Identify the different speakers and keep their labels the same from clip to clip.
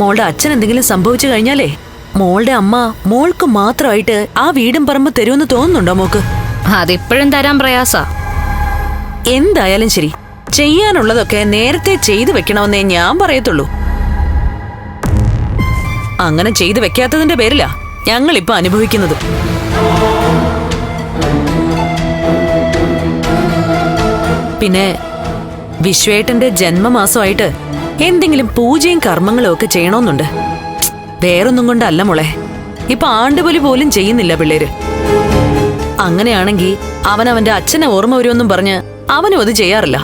Speaker 1: മോളുടെ അച്ഛൻ എന്തെങ്കിലും സംഭവിച്ചു കഴിഞ്ഞാലേ മോളുടെ അമ്മ മോൾക്ക് മാത്രമായിട്ട് ആ വീടും പറമ്പ് തരുമെന്ന് തോന്നുന്നുണ്ടോ മോക്ക്?
Speaker 2: അതിപ്പോഴും തരാൻ പ്രയാസാ.
Speaker 1: എന്തായാലും ശരി, ചെയ്യാനുള്ളതൊക്കെ നേരത്തെ ചെയ്തു വെക്കണമെന്നേ ഞാൻ പറയത്തുള്ളൂ. അങ്ങനെ ചെയ്തു വെക്കാത്തതിന്റെ പേരിലാ ഞങ്ങളിപ്പോ അനുഭവിക്കുന്നത്. പിന്നെ വിശ്വേട്ടന്റെ ജന്മമാസമായിട്ട് എന്തെങ്കിലും പൂജയും കർമ്മങ്ങളും ഒക്കെ ചെയ്യണമെന്നുണ്ട്. വേറൊന്നും കൊണ്ടല്ല മോളെ, ഇപ്പൊ ആണ്ടുപൊലി പോലും ചെയ്യുന്നില്ല പിള്ളേര്. അങ്ങനെയാണെങ്കിൽ അവനവന്റെ അച്ഛനെ ഓർമ്മ വരുമെന്നും പറഞ്ഞ് അവനും അത് ചെയ്യാറില്ല.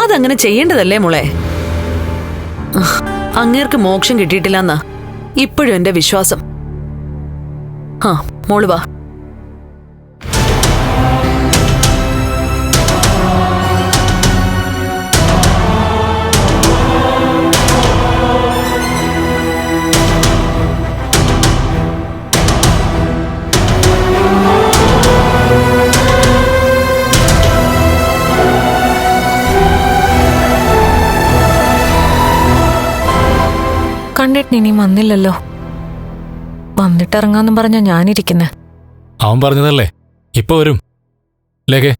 Speaker 1: അതങ്ങനെ ചെയ്യേണ്ടതല്ലേ മോളെ? അങ്ങേർക്ക് മോക്ഷം കിട്ടിയിട്ടില്ലെന്നാ ഇപ്പോഴും എന്റെ വിശ്വാസം. മോള് വാ.
Speaker 3: കണ്ടിട്ട് ഇനി വന്നില്ലല്ലോ. വന്നിട്ടിറങ്ങാന്നും പറഞ്ഞ ഞാനിരിക്കുന്നെ.
Speaker 4: അവൻ പറഞ്ഞതല്ലേ ഇപ്പൊ വരും. ലേഖേ,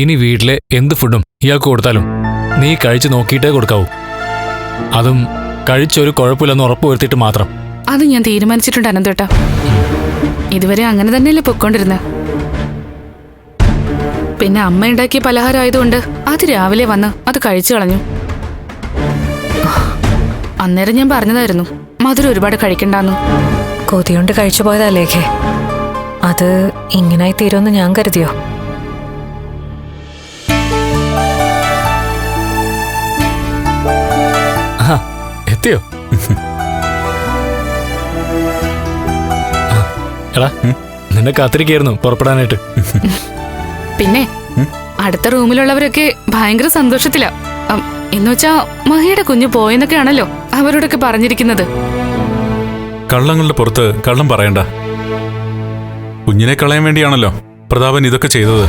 Speaker 4: ഇനി വീട്ടിലെ എന്ത് ഫുഡും ഇയാൾക്ക് കൊടുത്താലും നീ കഴിച്ചു നോക്കിയിട്ടേ കൊടുക്കാവൂ. അതും കഴിച്ചൊരു കുഴപ്പമില്ലെന്ന് ഉറപ്പ് വരുത്തിയിട്ട് മാത്രം.
Speaker 5: അത് ഞാൻ തീരുമാനിച്ചിട്ടുണ്ട് അനന്തേട്ടാ. ഇതുവരെ അങ്ങനെ തന്നെയല്ലേ പൊയ്ക്കൊണ്ടിരുന്നത്. പിന്നെ അമ്മ ഉണ്ടാക്കിയ പലഹാരം ആയതുകൊണ്ട് അത് രാവിലെ വന്ന് അത് കഴിച്ചു കളഞ്ഞു. അന്നേരം ഞാൻ പറഞ്ഞതായിരുന്നു മധുരം ഒരുപാട് കഴിക്കണ്ടെന്ന്.
Speaker 3: കൊതിയോണ്ട് കഴിച്ചു പോയതാ ലേഖേ. അത് ഇങ്ങനായി തീരുമെന്ന് ഞാൻ കരുതിയോ?
Speaker 4: എത്തിയോ? എടാ, നിന്നെ കാത്തിരിക്കായിരുന്നു പുറപ്പെടാനായിട്ട്.
Speaker 5: പിന്നെ അടുത്ത റൂമിലുള്ളവരൊക്കെ ഭയങ്കര സന്തോഷത്തിലാ. എന്നുവെച്ചാ മഹിയുടെ കുഞ്ഞു പോയെന്നൊക്കെയാണല്ലോ അവരോടൊക്കെ പറഞ്ഞിരിക്കുന്നത്.
Speaker 6: കള്ളങ്ങളുടെ പുറത്ത് കള്ളം പറയണ്ട. കുഞ്ഞിനെ കളയാൻ വേണ്ടിയാണല്ലോ പ്രതാപൻ ഇതൊക്കെ ചെയ്തത്.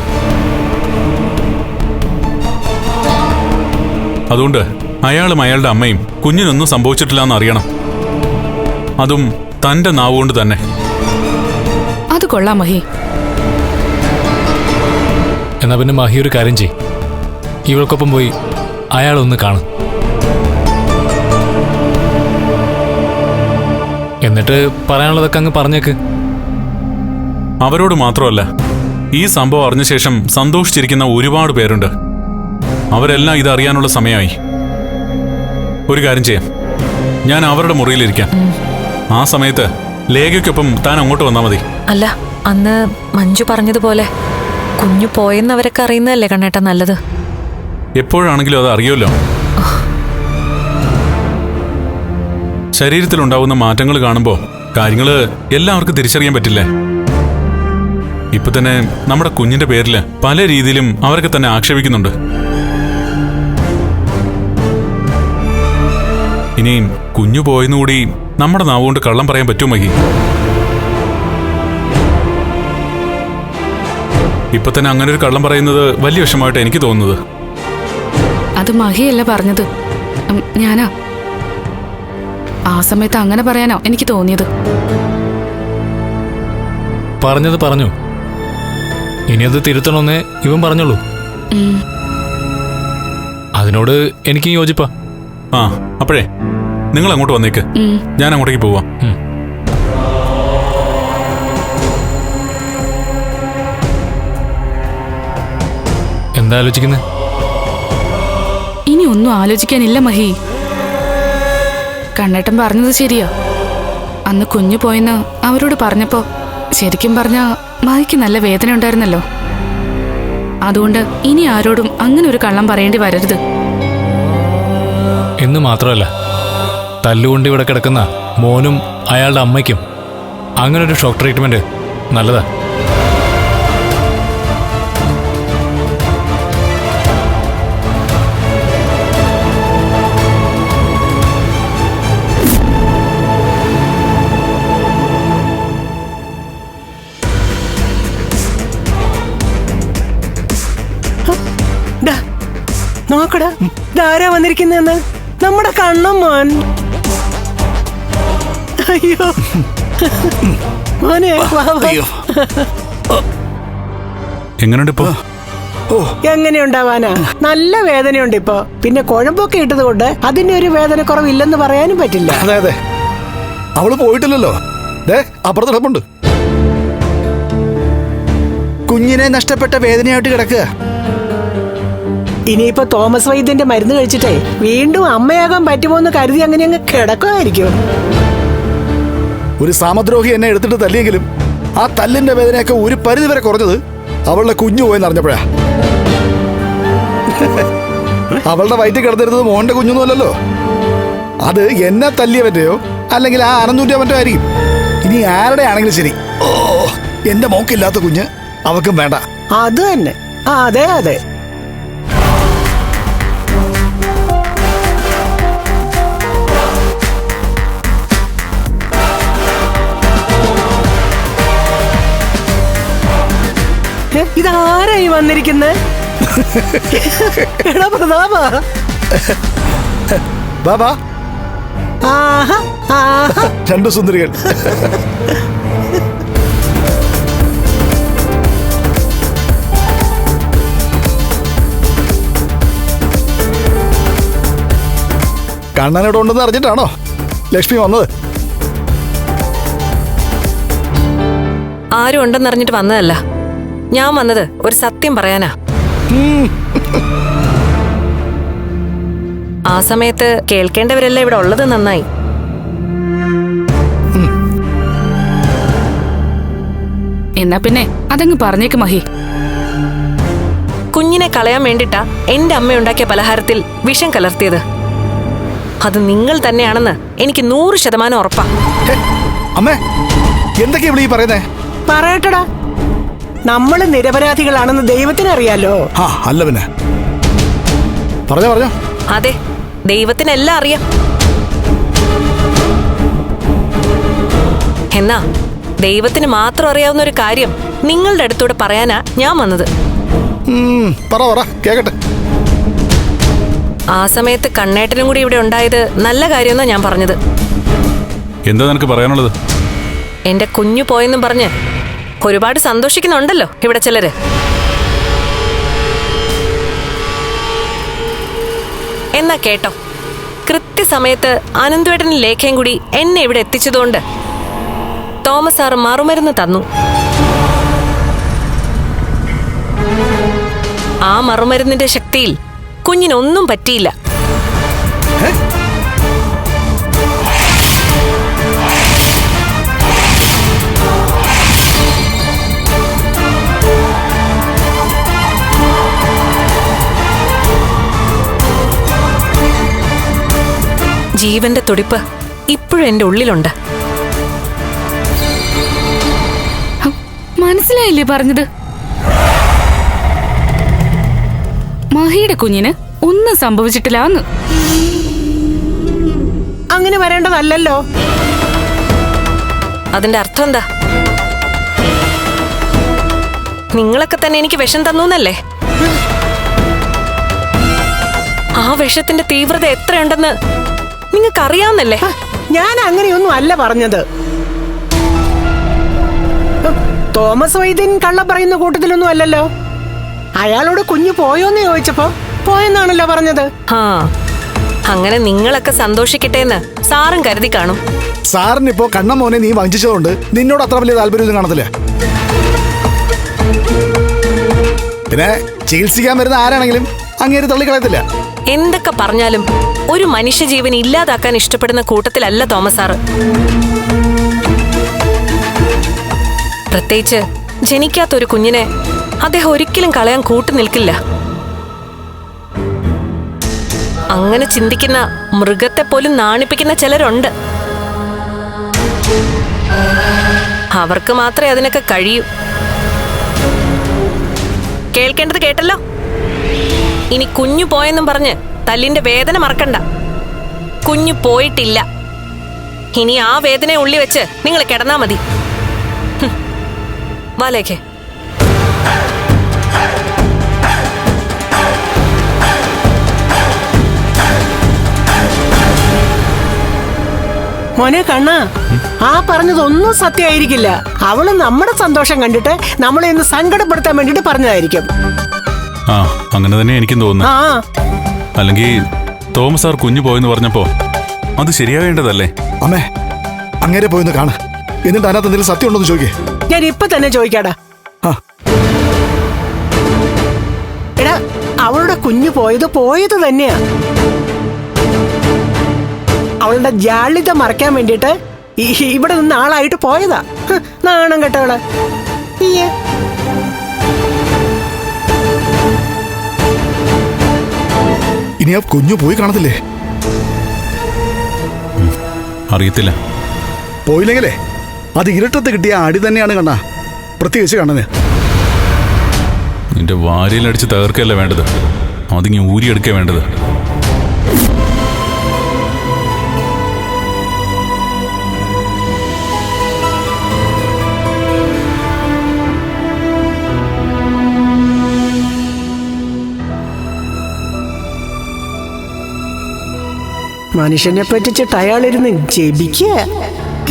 Speaker 6: അതുകൊണ്ട് അയാളും അയാളുടെ അമ്മയും കുഞ്ഞിനൊന്നും സംഭവിച്ചിട്ടില്ല എന്ന് അറിയണം. അതും തന്റെ നാവുകൊണ്ട് തന്നെ.
Speaker 5: അത് കൊള്ളാം മഹി.
Speaker 4: എന്നാ പിന്നെ മഹി ഒരു കാര്യം ചെയ്, ഇവൾക്കൊപ്പം പോയി അയാളൊന്ന് കാണും. എന്നിട്ട് പറയാനുള്ളതൊക്കെ അങ്ങ് പറഞ്ഞേക്ക്.
Speaker 6: അവരോട് മാത്രമല്ല, ഈ സംഭവം അറിഞ്ഞ ശേഷം സന്തോഷിച്ചിരിക്കുന്ന ഒരുപാട് പേരുണ്ട്. അവരെല്ലാം ഇതറിയാനുള്ള സമയമായി. ഒരു കാര്യം ചെയ്യാം, ഞാൻ അവരുടെ മുറിയിലിരിക്കാം. ആ സമയത്ത് ലേഖയ്ക്കൊപ്പം താൻ അങ്ങോട്ട് വന്നാൽ മതി.
Speaker 3: അല്ല, അന്ന് മഞ്ജു പറഞ്ഞതുപോലെ കുഞ്ഞു പോയെന്നവരൊക്കെ അറിയുന്നതല്ലേ കണ്ണേട്ടാ നല്ലത്.
Speaker 6: എപ്പോഴാണെങ്കിലും അത് അറിയുമല്ലോ. ശരീരത്തിലുണ്ടാവുന്ന മാറ്റങ്ങൾ കാണുമ്പോൾ കാര്യങ്ങൾ എല്ലാവർക്കും തിരിച്ചറിയാൻ പറ്റില്ലേ? ഇപ്പൊ തന്നെ നമ്മുടെ കുഞ്ഞിന്റെ പേരിൽ പല രീതിയിലും അവരൊക്കെ തന്നെ ആക്ഷേപിക്കുന്നുണ്ട്. ഇനിയും കുഞ്ഞു പോയെന്നുകൂടി നമ്മുടെ നാവുകൊണ്ട് കള്ളം പറയാൻ പറ്റുമോ മഹി? ഇപ്പൊ തന്നെ അങ്ങനെ ഒരു കള്ളം പറയുന്നത് വലിയ വിഷമമായിട്ട് എനിക്ക് തോന്നുന്നത്.
Speaker 5: അത് മഹിയല്ല പറഞ്ഞത്, ഞാനാ. ആ സമയത്ത് അങ്ങനെ പറയാനോ എനിക്ക് തോന്നിയത്.
Speaker 4: പറഞ്ഞത് പറഞ്ഞു, ഇനി അത് തിരുത്തണമെന്നേ ഇവൻ പറഞ്ഞോളൂ. അതിനോട് എനിക്ക് യോജിപ്പാ.
Speaker 6: അപ്പോഴേ നിങ്ങൾ അങ്ങോട്ട് വന്നേക്ക്, ഞാൻ അങ്ങോട്ടേക്ക് പോവാം.
Speaker 4: എന്താ ആലോചിക്കുന്നത്?
Speaker 5: ഇനി ഒന്നും ആലോചിക്കാനില്ല മഹി. കണ്ണേട്ടൻ പറഞ്ഞത് ശരിയാ. അന്ന് കുഞ്ഞു പോയെന്ന് അവരോട് പറഞ്ഞപ്പോ ശരിക്കും പറഞ്ഞ മഹിക്ക് നല്ല വേദന ഉണ്ടായിരുന്നല്ലോ. അതുകൊണ്ട് ഇനി ആരോടും അങ്ങനെ ഒരു കള്ളം പറയേണ്ടി വരരുത്
Speaker 4: എന്ന് മാത്രമല്ല, തല്ലുകൊണ്ട് ഇവിടെ കിടക്കുന്ന മോനും അയാളുടെ അമ്മയ്ക്കും അങ്ങനെ ഒരു ഷോക്ക് ട്രീറ്റ്മെന്റ് നല്ലതാ.
Speaker 7: നോക്കടാ, ധാരാ വന്നിരിക്കുന്നെന്ന്. നമ്മുടെ കണ്ണൻ മോൻ. അയ്യോ മോനെ, വാ, വാ.
Speaker 6: എങ്ങനെയുണ്ട് ഇപ്പോ?
Speaker 7: എങ്ങനെയുണ്ടാവാനാ? നല്ല വേദനയുണ്ട് ഇപ്പൊ. പിന്നെ കുഴമ്പൊക്കെ ഇട്ടത് കൊണ്ട് അതിന്റെ ഒരു വേദന കുറവില്ലെന്ന് പറയാനും പറ്റില്ല.
Speaker 8: അതെ അതെ, അവള് പോയിട്ടില്ലല്ലോ. അപ്പുറത്ത് കിടപ്പുണ്ട്. കുഞ്ഞിനെ നഷ്ടപ്പെട്ട വേദനയായിട്ട് കിടക്കുക.
Speaker 7: ഇനിയിപ്പോ തോമസ് വൈദ്യന്റെ മരുന്ന് കഴിച്ചിട്ടേ വീണ്ടും അമ്മയാകാൻ പറ്റുമോന്ന് കരുതി അങ്ങനെ അങ്ങ് കിടക്കുമായിരിക്കും.
Speaker 8: ഒരു സാമദ്രോഹി എന്നെ എടുത്തിട്ട് തല്ലിയെങ്കിലും ആ തല്ലിന്റെ വേദനയൊക്കെ ഒരു പരിധി വരെ കുറഞ്ഞത് അവളുടെ കുഞ്ഞു പോയെന്ന് അറിഞ്ഞപ്പോഴാ. അവളുടെ വയറ്റിൽ കിടന്നിരുന്നത് മോന്റെ കുഞ്ഞൊന്നുമല്ലല്ലോ. അത് എന്നെ തല്ലിയവന്റെയോ അല്ലെങ്കിൽ ആ അനന്തൂന്റെ മറ്റോ ആയിരിക്കും. ഇനി ആരുടെ ആണെങ്കിലും ശരി, ഓ എന്റെ മോക്കില്ലാത്ത കുഞ്ഞ് അവക്കും വേണ്ട.
Speaker 7: അത് തന്നെ. അതെ അതെ. ഇതാരായി വന്നിരിക്കുന്നത്? എടാ പ്രതാപ.
Speaker 8: ബാബാ,
Speaker 7: ആഹാ ആഹാ,
Speaker 8: രണ്ടു സുന്ദരികൾ. കണ്ണനോട് ഉണ്ടെന്ന് അറിഞ്ഞിട്ടാണോ ലക്ഷ്മി വന്നത്?
Speaker 3: ആരും ഉണ്ടെന്നറിഞ്ഞിട്ട് വന്നതല്ല. ഞാൻ വന്നത് ഒരു സത്യം പറയാനാ. ആ സമയത്ത് കേൾക്കേണ്ടവരെല്ലാം ഇവിടെ ഉള്ളത് നന്നായി.
Speaker 5: എന്നാ പിന്നെ അതങ്ങ് പറഞ്ഞേക്ക് മഹി.
Speaker 3: കുഞ്ഞിനെ കളയാൻ വേണ്ടിട്ടാ എന്റെ അമ്മ ഉണ്ടാക്കിയ പലഹാരത്തിൽ വിഷം കലർത്തിയത്. അത് നിങ്ങൾ തന്നെയാണെന്ന് എനിക്ക് 100% ഉറപ്പാ.
Speaker 8: അമ്മേ, എന്തൊക്കെയാ ഇവിടെ ഈ പറയുന്നേ?
Speaker 7: പറയട്ടടാ, നമ്മള് നിരപരാധികളാണെന്ന് ദൈവത്തിനറിയാലോ.
Speaker 8: അല്ല പിന്നെ പറഞ്ഞോ.
Speaker 3: അതെ, ദൈവത്തിനെല്ലാം അറിയാം. എന്നാ ദൈവത്തിന് മാത്രം അറിയാവുന്ന ഒരു കാര്യം നിങ്ങളുടെ അടുത്തൂടെ പറയാനാ ഞാൻ വന്നത്.
Speaker 8: പറ കേക്കട്ടെ.
Speaker 3: ആ സമയത്ത് കണ്ണേട്ടനും കൂടി ഇവിടെ ഉണ്ടായത് നല്ല കാര്യമെന്നാ ഞാൻ പറഞ്ഞത്.
Speaker 6: എന്താ നിനക്ക് പറയാനുള്ളത്?
Speaker 3: എന്റെ കുഞ്ഞു പോയെന്നും പറഞ്ഞ് ഒരുപാട് സന്തോഷിക്കുന്നുണ്ടല്ലോ ഇവിടെ ചിലര്. എന്നാ കേട്ടോ, കൃത്യസമയത്ത് അനന്തുവേട്ടനും ലേഖയും കൂടി എന്നെ ഇവിടെ എത്തിച്ചതുകൊണ്ട് തോമസ് സാറ് മറുമരുന്ന് തന്നു. ആ മറുമരുന്നിന്റെ ശക്തിയിൽ കുഞ്ഞിനൊന്നും പറ്റിയില്ല. ജീവന്റെ തുടിപ്പ് ഇപ്പോഴും എന്റെ ഉള്ളിലുണ്ട്.
Speaker 5: മനസ്സിലായില്ലേ പറഞ്ഞത്? മഹിയുടെ കുഞ്ഞിന് ഒന്നും സംഭവിച്ചിട്ടില്ലാന്ന്.
Speaker 7: അങ്ങനെ വരേണ്ടതല്ലോ.
Speaker 3: അതിന്റെ അർത്ഥം എന്താ? നിങ്ങളൊക്കെ തന്നെ എനിക്ക് വിഷം തന്നൂന്നല്ലേ? ആ വിഷത്തിന്റെ തീവ്രത എത്രയുണ്ടെന്ന് നിങ്ങൾക്കറിയാവുന്നല്ലേ?
Speaker 7: ഞാൻ അങ്ങനെയൊന്നും അല്ല പറഞ്ഞത്. തോമസ് വൈദ്യൻ കള്ളം പറയുന്ന കൂട്ടത്തിലൊന്നും അല്ലല്ലോ. അയാളോട് കുഞ്ഞു പോയോന്ന് ചോദിച്ചപ്പോ പോയെന്നാണല്ലോ പറഞ്ഞത്.
Speaker 3: അങ്ങനെ നിങ്ങളൊക്കെ സന്തോഷിക്കട്ടെ എന്ന് സാറും കരുതി കാണും.
Speaker 8: സാറിനിപ്പോ കണ്ണമോനെ നീ വഞ്ചിച്ചതുകൊണ്ട് നിന്നോട് അത്ര വലിയ താല്പര്യമൊന്നും കാണത്തില്ല. പിന്നെ ചികിത്സിക്കാൻ വരുന്ന ആരാണെങ്കിലും അങ്ങേര് തള്ളിക്കളയത്തില്ല.
Speaker 3: എന്തൊക്കെ പറഞ്ഞാലും ഒരു മനുഷ്യജീവൻ ഇല്ലാതാക്കാൻ ഇഷ്ടപ്പെടുന്ന കൂട്ടത്തിലല്ല തോമസ് സാറ്. പ്രത്യേകിച്ച് ജനിക്കാത്തൊരു കുഞ്ഞിനെ അദ്ദേഹം ഒരിക്കലും കളയാൻ കൂട്ടുനിൽക്കില്ല. അങ്ങനെ ചിന്തിക്കുന്ന മൃഗത്തെ പോലും നാണിപ്പിക്കുന്ന ചിലരുണ്ട്. അവർക്ക് മാത്രമേ അതിനൊക്കെ കഴിയൂ. കേൾക്കേണ്ടത് കേട്ടല്ലോ. ഇനി കുഞ്ഞു പോയെന്നും പറഞ്ഞ് തല്ലിന്റെ വേദന മറക്കണ്ട. കുഞ്ഞു പോയിട്ടില്ല. ഇനി ആ വേദന ഉള്ളി വെച്ച് നിങ്ങൾ കിടന്നാ മതി. വാലേക്കേ.
Speaker 7: മോനെ കണ്ണാ, ആ പറഞ്ഞതൊന്നും സത്യമായിരിക്കില്ല. അവള് നമ്മുടെ സന്തോഷം കണ്ടിട്ട് നമ്മളെ ഇന്ന് സങ്കടപ്പെടുത്താൻ വേണ്ടിട്ട് പറഞ്ഞതായിരിക്കും.
Speaker 6: ആ അങ്ങനെ തന്നെ എനിക്കും തോന്നുന്നു.
Speaker 7: ആ
Speaker 6: അല്ലെങ്കിൽ തോമസ് സാർ കുഞ്ഞു പോയെന്ന് പറഞ്ഞപ്പോ അത് ശരിയാവേണ്ടതല്ലേ?
Speaker 8: അമ്മേ, അങ്ങേരെ പോയിന്ന് കാണ, എന്നിട്ട് അതിനകത്ത് എന്തെങ്കിലും സത്യം ഉണ്ടോ എന്ന് ചോദിക്കേ.
Speaker 7: ഞാൻ ഇപ്പൊ തന്നെ ചോദിക്കാടാ.
Speaker 8: ആ
Speaker 7: എടാ, അവളുടെ കുഞ്ഞു പോയത് തന്നെയാ. അവളുടെ ജാള്യത മറയ്ക്കാൻ വേണ്ടിട്ട് ഇവിടെ നിന്ന് ആളായിട്ട് പോയതാ. നാണം കേട്ടവള്.
Speaker 8: ഇനി ആ കുഞ്ഞു പോയി കാണത്തില്ലേ?
Speaker 6: അറിയത്തില്ല.
Speaker 8: പോയില്ലെങ്കിലേ അത് ഇരുട്ടത്ത് കിട്ടിയ അടി തന്നെയാണ് കണ്ണാ, പ്രത്യേകിച്ച് കണ്ണന്.
Speaker 6: നിന്റെ വാരിയിലടിച്ച് തകർക്കല്ല വേണ്ടത്, അതിങ്ങി ഊരിയെടുക്കേ വേണ്ടത്.
Speaker 7: മനുഷ്യനെ പറ്റിച്ചിട്ട് അയാളിരുന്ന് ജപിക്കുക.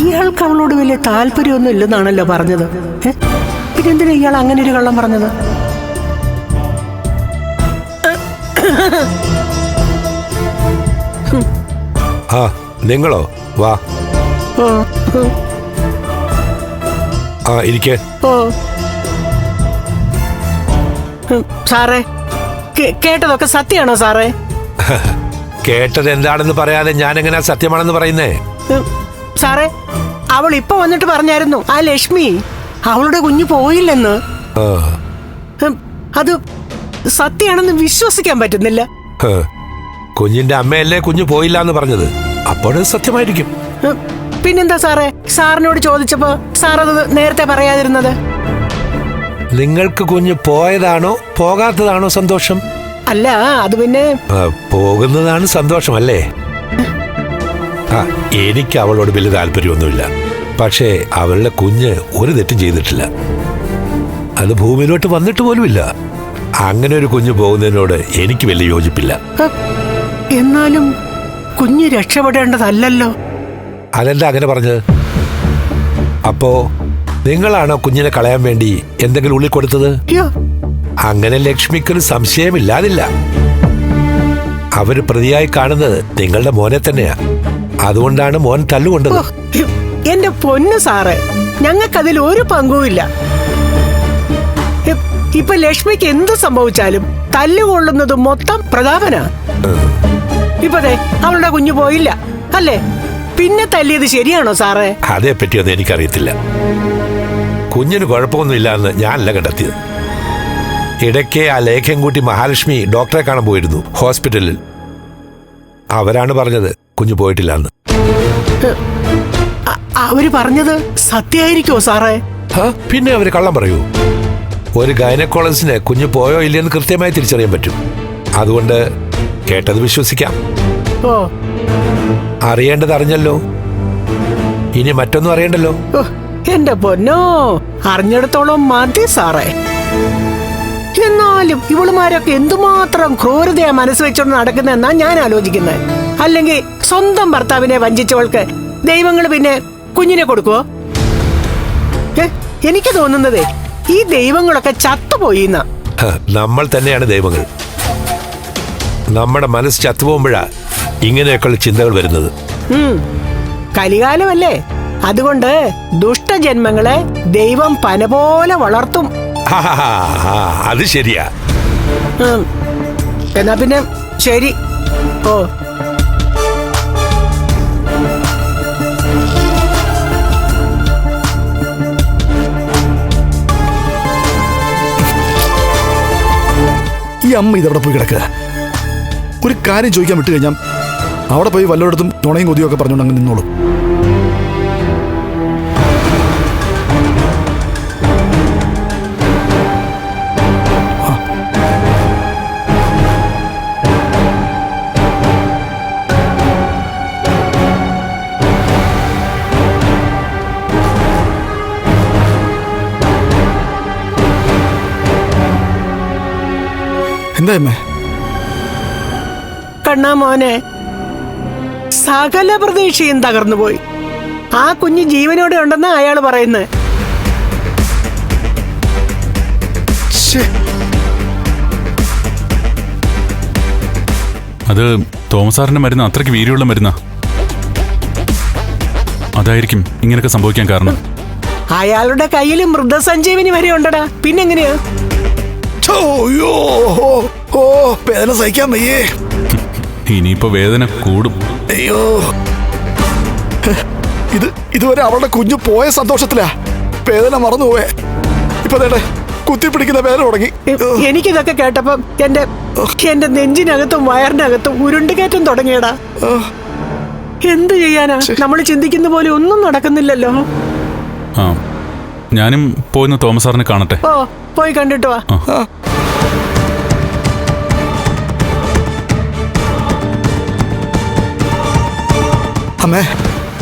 Speaker 7: ഇയാൾക്ക് അവളോട് വലിയ താല്പര്യമൊന്നും ഇല്ലെന്നാണല്ലോ പറഞ്ഞത്. പിന്നെന്തിനാ ഇയാൾ അങ്ങനെ ഒരു കള്ളം പറഞ്ഞത്?
Speaker 9: ആ നിങ്ങളോ? വാ. ആ ഇരിക്കേ.
Speaker 7: സാറേ, കേട്ടതൊക്കെ സത്യമാണോ സാറേ?
Speaker 9: കേട്ടത് എന്താണെന്ന് പറയാതെ ഞാൻ എങ്ങനെയാ സത്യമാണെന്ന് പറയുന്നേ?
Speaker 7: സാറേ, അവൾ ഇപ്പൊ വന്നിട്ട് പറഞ്ഞായിരുന്നു ആ ലക്ഷ്മി അവളുടെ കുഞ്ഞു പോയില്ലെന്ന്. അത് സത്യമാണെന്ന് വിശ്വസിക്കാൻ പറ്റുന്നില്ല.
Speaker 9: കുഞ്ഞിന്റെ അമ്മയല്ലേ കുഞ്ഞു പോയില്ല എന്ന് പറഞ്ഞത്, അപ്പോഴത് സത്യമായിരിക്കും.
Speaker 7: പിന്നെന്താ സാറേ, സാറിനോട് ചോദിച്ചപ്പോ സാറത് നേരത്തെ പറയാതിരുന്നത്?
Speaker 9: നിങ്ങൾക്ക് കുഞ്ഞ് പോയതാണോ പോകാത്തതാണോ സന്തോഷം?
Speaker 7: അല്ല, അത് പിന്നെ
Speaker 9: പോകുന്നതാണ് സന്തോഷം അല്ലേ? എനിക്ക് അവളോട് വലിയ താല്പര്യമൊന്നുമില്ല. പക്ഷേ അവളുടെ കുഞ്ഞ് ഒരു തെറ്റും ചെയ്തിട്ടില്ല. അത് ഭൂമിയിലോട്ട് വന്നിട്ട് പോലുമില്ല. അങ്ങനെ ഒരു കുഞ്ഞ് പോകുന്നതിനോട് എനിക്ക് വലിയ യോജിപ്പില്ല.
Speaker 7: എന്നാലും കുഞ്ഞ് രക്ഷപ്പെടേണ്ടതല്ലോ.
Speaker 9: അതെന്താ അങ്ങനെ പറഞ്ഞത്? അപ്പോ നിങ്ങളാണോ കുഞ്ഞിനെ കളയാൻ വേണ്ടി എന്തെങ്കിലും ഉള്ളിൽ കൊടുത്തത്? അങ്ങനെ ലക്ഷ്മിക്കൊരു സംശയമില്ലാതില്ല. അവര് പ്രതിയായി കാണുന്നത് നിങ്ങളുടെ മോനെ തന്നെയാ. അതുകൊണ്ടാണ് മോൻ തല്ലുകൊണ്ടത്.
Speaker 7: എന്റെ പൊന്നു സാറേ, ഞങ്ങൾക്കതിൽ ഒരു പങ്കുമില്ല. ഇപ്പൊ ലക്ഷ്മിക്ക് എന്ത് സംഭവിച്ചാലും തല്ലുകൊള്ളുന്നത് മൊത്തം പ്രതാപനാ. ഇപ്പതേ അവളുടെ കുഞ്ഞു പോയില്ല അല്ലേ? പിന്നെ തല്ലിയത് ശരിയാണോ സാറേ?
Speaker 9: അതേപ്പറ്റിയൊന്നും എനിക്കറിയത്തില്ല. കുഞ്ഞിന് കുഴപ്പമൊന്നുമില്ല എന്ന് ഞാനല്ല കണ്ടെത്തിയത്. ഇടയ്ക്ക് ആ ലേഖൻകുട്ടി മഹാലക്ഷ്മി ഡോക്ടറെ കാണാൻ പോയിരുന്നു ഹോസ്പിറ്റലിൽ. അവരാണ് പറഞ്ഞത് കുഞ്ഞു പോയിട്ടില്ല എന്ന്.
Speaker 7: അവര് പറഞ്ഞത് സത്യമായിരിക്കോ സാറേ?
Speaker 9: പിന്നെ അവര് കള്ളം പറയൂ? ഒരു ഗൈനക്കോളജിസ്റ്റിന് കുഞ്ഞു പോയോ ഇല്ലെന്ന് കൃത്യമായി തിരിച്ചറിയാൻ പറ്റും. അതുകൊണ്ട് കേട്ടത് വിശ്വസിക്കാം. അറിയേണ്ടത് അറിഞ്ഞല്ലോ, ഇനി മറ്റൊന്നും അറിയണ്ടല്ലോ.
Speaker 7: എന്റെ പൊന്നോ, അറിഞ്ഞിടത്തോളം മതി സാറേ. എന്നാലും ഇവളുമാരൊക്കെ എന്തുമാത്രം ക്രൂരതയാ മനസ്സ് വെച്ചോണ്ട് നടക്കുന്നെന്നാ ഞാൻ ആലോചിക്കുന്നത്. അല്ലെങ്കിൽ സ്വന്തം ഭർത്താവിനെ വഞ്ചിച്ചവൾക്ക് ദൈവങ്ങൾ പിന്നെ കുഞ്ഞിനെ കൊടുക്കുവോ? എനിക്ക് തോന്നുന്നതേ ഈ ദൈവങ്ങളൊക്കെ ചത്തുപോയിന്നാ.
Speaker 9: നമ്മൾ തന്നെയാണ് ദൈവങ്ങൾ. നമ്മുടെ മനസ്സ് ചത്തുപോകുമ്പോഴാ ഇങ്ങനെയൊക്കെയുള്ള ചിന്തകൾ വരുന്നത്.
Speaker 7: കലികാലമല്ലേ, അതുകൊണ്ട് ദുഷ്ടജന്മങ്ങളെ ദൈവം പന പോലെ വളർത്തും.
Speaker 9: അത് ശരിയാ.
Speaker 7: എന്നാ പിന്നെ ശരി. ഓ,
Speaker 8: ഈ അമ്മ ഇതവിടെ പോയി കിടക്കുക. ഒരു കാര്യം ചോദിക്കാൻ വിട്ടു കഴിഞ്ഞാൽ അവിടെ പോയി വല്ലയിടത്തും നുണയും കൊതിയും ഒക്കെ പറഞ്ഞുകൊണ്ട് അങ്ങ് നിന്നോളൂ. എന്താ അമ്മേ?
Speaker 7: കണ്ണാ മോനെ, സകല പ്രതീക്ഷയും തകർന്നുപോയി. ആ കുഞ്ഞ് ജീവനോടെ ഉണ്ടെന്ന് അയാൾ പറയുന്നത്.
Speaker 6: അത് തോമസ് സാറിന്റെ മരുന്ന് അത്രയ്ക്ക് വീര്യമുള്ള മരുന്നാ. അതായിരിക്കും ഇങ്ങനെയൊക്കെ സംഭവിക്കാൻ കാരണം.
Speaker 7: അയാളുടെ കയ്യിൽ മൃതസഞ്ജീവനി വരെ ഉണ്ടടാ. പിന്നെങ്ങനെയാ?
Speaker 8: വേദന സഹിക്കാൻ വയ്യേ.
Speaker 6: ഇനിയിപ്പോ വേദന കൂടും.
Speaker 8: അയ്യോ, ഇതുവരെ അവളുടെ കുഞ്ഞു പോയ സന്തോഷത്തിലാ വേദന മറന്നുപോയേ. ഇപ്പൊ നേട്ടെ കുത്തിപ്പിടിക്കുന്ന വേദന തുടങ്ങി.
Speaker 7: എനിക്കിതൊക്കെ കേട്ടപ്പം എന്റെ നെഞ്ചിനകത്തും വയറിനകത്തും ഉരുണ്ടുകയറ്റം തുടങ്ങിയടാ. എന്ത് ചെയ്യാനാ? നമ്മൾ ചിന്തിക്കുന്ന പോലെ ഒന്നും നടക്കുന്നില്ലല്ലോ.
Speaker 6: ആ, ഞാനും പോയിന്ന് തോമസ് സാറിനെ കാണട്ടെ.
Speaker 7: ഓ, പോയി കണ്ടിട്ട് വാ.
Speaker 8: അമ്മേ,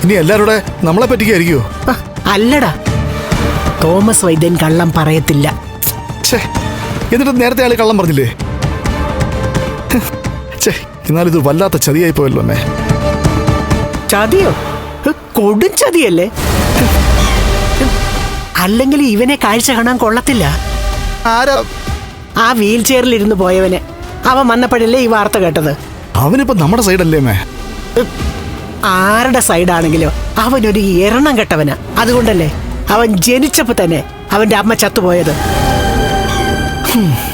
Speaker 8: ഇനി എല്ലാരുടെ നമ്മളെ പറ്റിക്കായിരിക്കുവോ?
Speaker 7: അല്ലടാ, തോമസ് വൈദ്യൻ കള്ളം പറയത്തില്ല.
Speaker 8: എന്നിട്ട് നേരത്തെ ആള് കള്ളം പറഞ്ഞില്ലേ? എന്നാലിത് വല്ലാത്ത ചതിയായി പോയല്ലോ അമ്മേ.
Speaker 7: ചതിയോ? കൊടും ചതിയല്ലേ? അല്ലെങ്കിൽ ഇവനെ കാഴ്ച കാണാൻ കൊള്ളത്തില്ല.
Speaker 8: ആരാ?
Speaker 7: ആ വീൽ ചെയറിൽ ഇരുന്ന് പോയവനെ. അവൻ വന്നപ്പോഴല്ലേ ഈ വാർത്ത കേട്ടത്.
Speaker 8: അവനിപ്പോ നമ്മുടെ സൈഡല്ലേ അമ്മേ?
Speaker 7: ആരുടെ സൈഡാണെങ്കിലോ അവനൊരു എരണം കെട്ടവനാ. അതുകൊണ്ടല്ലേ അവൻ ജനിച്ചപ്പോ തന്നെ അവന്റെ അമ്മ ചത്തുപോയത്.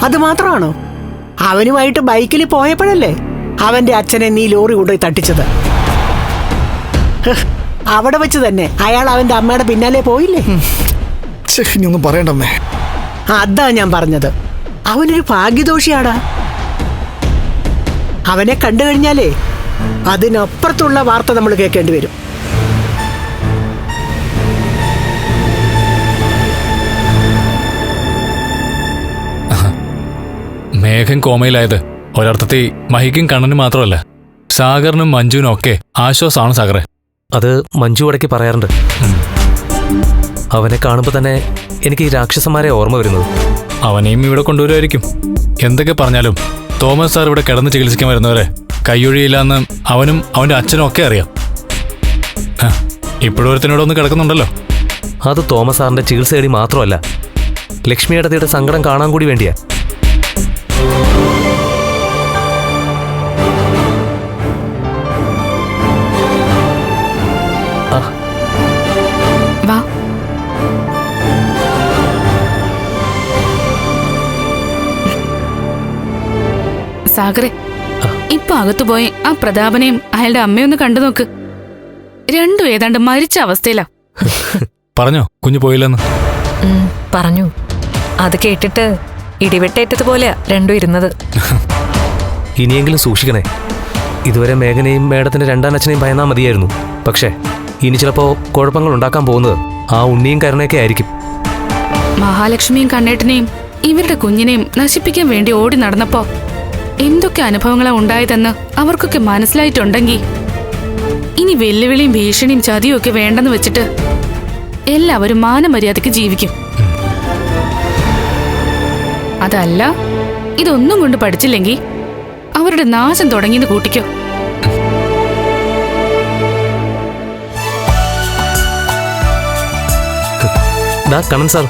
Speaker 7: അത് മാത്രമാണോ? അവനുമായിട്ട് ബൈക്കിൽ പോയപ്പോഴല്ലേ അവന്റെ അച്ഛനെ നീ ലോറി കൊണ്ടുപോയി തട്ടിച്ചത്. അവിടെ വെച്ച് തന്നെ അയാൾ അവന്റെ അമ്മയുടെ പിന്നാലെ പോയില്ലേ?
Speaker 8: ഇനിയൊന്നും പറയണ്ടമ്മേ.
Speaker 7: അതാ ഞാൻ പറഞ്ഞത്, അവനൊരു ഭാഗ്യദോഷിയാടാ. അവനെ കണ്ടു കഴിഞ്ഞാലേ അതിനപ്പുറത്തുള്ള വാർത്ത നമ്മൾ കേൾക്കേണ്ടി വരും.
Speaker 4: മേഘൻ കോമയിലായത് ഒരർത്ഥത്തിൽ മഹിക്കും കണ്ണനും മാത്രമല്ല, സാഗറിനും മഞ്ജുവിനും ഒക്കെ ആശ്വാസമാണ് സാഗറെ.
Speaker 10: അത് മഞ്ജു ഇടയ്ക്ക് പറയാറുണ്ട്. അവനെ കാണുമ്പോൾ തന്നെ എനിക്ക് ഈ രാക്ഷസന്മാരെ ഓർമ്മ വരുന്നത്.
Speaker 4: അവനെയും ഇവിടെ കൊണ്ടുവരുമായിരിക്കും. എന്തൊക്കെ പറഞ്ഞാലും തോമസ് സാർ ഇവിടെ കിടന്ന് ചികിത്സിക്കാൻ വരുന്നവരെ കൈയൊഴിയില്ലെന്ന് അവനും അവൻ്റെ അച്ഛനും ഒക്കെ അറിയാം. ഇപ്പോഴും ഒരുത്തിനോടൊന്ന് കിടക്കുന്നുണ്ടല്ലോ.
Speaker 10: അത് തോമസ് സാറിന്റെ ചികിത്സ തേടി മാത്രമല്ല, ലക്ഷ്മിയുടെ സങ്കടം കാണാൻ കൂടി വേണ്ടിയാ.
Speaker 5: വാ. സാഗറെ, ഇപ്പൊ അകത്തുപോയി ആ പ്രതാപനെയും അയാളുടെ അമ്മയൊന്ന് കണ്ടു നോക്ക്. രണ്ടും ഏതാണ്ട് മരിച്ച അവസ്ഥയിലാ.
Speaker 4: പറഞ്ഞോ കുഞ്ഞു പോയില്ലെന്ന്?
Speaker 3: പറഞ്ഞു. അത് കേട്ടിട്ട് ഇടിവെട്ടേറ്റതുപോലെ രണ്ടും ഇരുന്നത്.
Speaker 10: ഇനിയെങ്കിലും സൂക്ഷിക്കണേ. ഇതുവരെ മേഘനെയും മേഡത്തിന്റെ രണ്ടാം അച്ഛനെയും ഭയന്നാ മതിയായിരുന്നു. പക്ഷേ ഇനി ചിലപ്പോ കുഴപ്പങ്ങൾ ഉണ്ടാക്കാൻ പോകുന്നത് ആ ഉണ്ണിയും കരുണയൊക്കെ ആയിരിക്കും.
Speaker 5: മഹാലക്ഷ്മിയും കണ്ണേട്ടനെയും ഇവരുടെ കുഞ്ഞിനെയും നശിപ്പിക്കാൻ വേണ്ടി ഓടി നടന്നപ്പോ എന്തൊക്കെ അനുഭവങ്ങളാ ഉണ്ടായതെന്ന് അവർക്കൊക്കെ മനസ്സിലായിട്ടുണ്ടെങ്കിൽ ഇനി വെല്ലുവിളിയും ഭീഷണിയും ചതിയും ഒക്കെ വേണ്ടെന്ന് വെച്ചിട്ട് എല്ലാവരും മാനമര്യാദയ്ക്ക് ജീവിക്കും. അതല്ല, ഇതൊന്നും കൊണ്ട് പഠിച്ചില്ലെങ്കിൽ അവരുടെ നാശം തുടങ്ങിയെന്ന് കൂട്ടിക്കോ.
Speaker 10: കണ്ണൻ സാർ,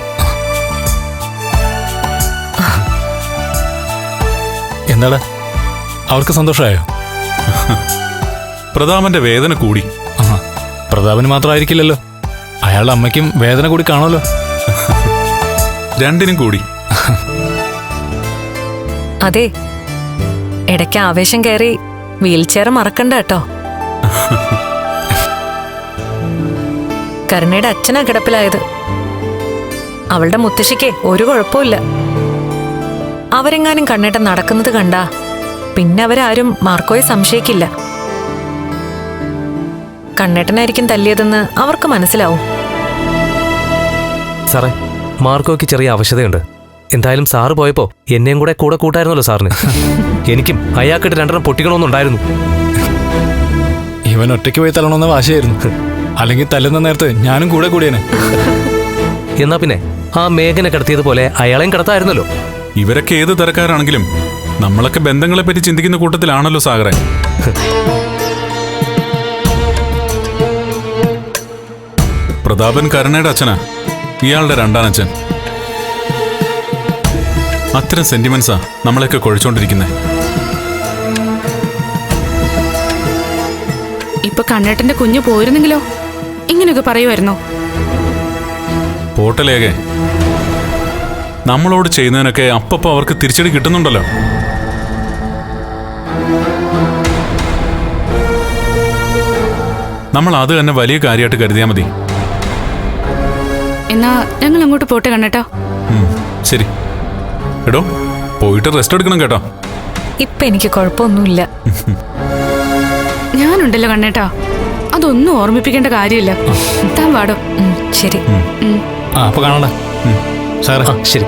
Speaker 4: എന്താടാ, അവർക്ക് സന്തോഷമായോ?
Speaker 6: പ്രതാപന്റെ വേദന കൂടി.
Speaker 4: പ്രതാപന് മാത്രമായിരിക്കില്ലല്ലോ, അയാളുടെ അമ്മയ്ക്കും വേദന കൂടി കാണുമല്ലോ.
Speaker 6: രണ്ടിനും കൂടി.
Speaker 3: അതെ, ഇടയ്ക്ക് ആവേശം കയറി വീൽ ചെയർ മറക്കണ്ട കേട്ടോ. കരുണയുടെ അച്ഛനാ കിടപ്പിലായത്. അവളുടെ മുത്തശ്ശിക്ക് ഒരു കുഴപ്പമില്ല. അവരെങ്ങാനും കണ്ണേട്ടൻ നടക്കുന്നത് കണ്ടാ പിന്നെ അവരാരും മാർക്കോയെ സംശയിക്കില്ല. കണ്ണേട്ടനായിരിക്കും തല്ലിയതെന്ന് അവർക്ക് മനസ്സിലാവും.
Speaker 10: സാറേ, മാർക്കോയ്ക്ക് ചെറിയ ആവശ്യതയുണ്ട്. എന്തായാലും സാറ് പോയപ്പോ എന്നെയും കൂടെ കൂട്ടായിരുന്നല്ലോ സാറിന്. എനിക്കും അയാൾക്കിട്ട് രണ്ടെണ്ണം പൊട്ടിക്കണമെന്നുണ്ടായിരുന്നു.
Speaker 4: ഇവൻ ഒറ്റയ്ക്ക് പോയി തല്ലണമെന്ന വാശിയായിരുന്നു. അല്ലെങ്കിൽ തല്ലുന്ന നേരത്ത് ഞാനും കൂടിയേനെ.
Speaker 10: എന്നാ പിന്നെ ആ മേഘനെ കിടത്തിയതുപോലെ അയാളെയും കിടത്തായിരുന്നല്ലോ.
Speaker 6: ഇവരൊക്കെ ഏത് തരക്കാരാണെങ്കിലും നമ്മളൊക്കെ ബന്ധങ്ങളെ പറ്റി ചിന്തിക്കുന്ന കൂട്ടത്തിലാണല്ലോ സാഗറെ. പ്രതാപൻ കരുണയുടെ അച്ഛനാ, ഇയാളുടെ രണ്ടാനച്ഛൻ. അത്തരം സെന്റിമെന്റ്സാ നമ്മളെയൊക്കെ കുഴച്ചോണ്ടിരിക്കുന്നത്.
Speaker 5: ഇപ്പൊ കണ്ണേട്ടന്റെ കുഞ്ഞു പോയിരുന്നെങ്കിലോ ഇങ്ങനെയൊക്കെ പറയുമായിരുന്നോ?
Speaker 6: പോട്ടലേകെ, നമ്മളോട് ചെയ്യുന്നതിനൊക്കെ അപ്പപ്പോ അവർക്ക് തിരിച്ചടി കിട്ടുന്നുണ്ടല്ലോ. നമ്മൾ അത് തന്നെ വലിയ കാര്യമായിട്ട് കരുതിയാൽ മതി.
Speaker 5: എന്നാ ഞങ്ങൾ അങ്ങോട്ട് പോട്ടെ കണ്ണേട്ടാ.
Speaker 6: ശരി. എടോ, പോയിട്ട് റെസ്റ്റ് എടുക്കണം കേട്ടോ.
Speaker 2: ഇപ്പൊ എനിക്ക് കുഴപ്പമൊന്നുമില്ല.
Speaker 5: ഞാനുണ്ടല്ലോ കണ്ണേട്ടാ, അതൊന്നും ഓർമ്മിപ്പിക്കേണ്ട കാര്യമില്ല. താൻ വാടോ.
Speaker 2: ശരി.
Speaker 4: അപ്പൊ കാണണ്ട സാറേ.
Speaker 10: ശരി.